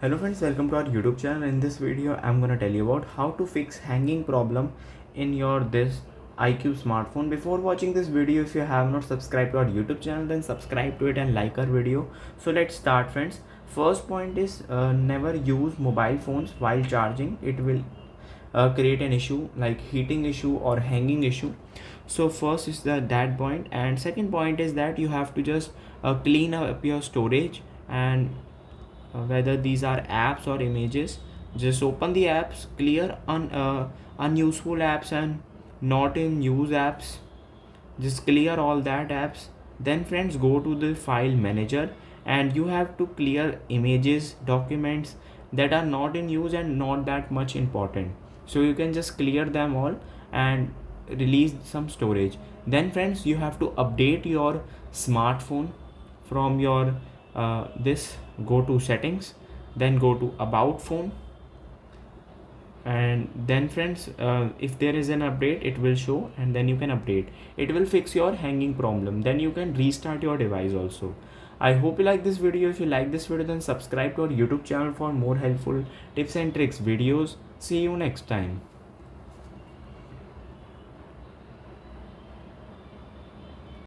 Hello friends, welcome to our YouTube channel. In this video I'm gonna tell you about how to fix hanging problem in your this IQ smartphone. Before watching this video, if you have not subscribed to our YouTube channel, then subscribe to it and like our video. So let's start friends. First point is never use mobile phones while charging. It will create an issue like heating issue or hanging issue. So first is that point, and second point is that you have to just clean up your storage, and whether these are apps or images, just open the apps, clear unuseful apps and not in use apps, just clear all that apps. Then friends, go to the file manager and you have to clear images, documents that are not in use and not that much important, so you can just clear them all and release some storage. Then friends, you have to update your smartphone from your this, go to settings, then go to about phone, and then friends, if there is an update it will show, and then you can update. It will fix your hanging problem. Then you can restart your device also. I hope you like this video. If you like this video, then subscribe to our YouTube channel for more helpful tips and tricks videos. See you next time.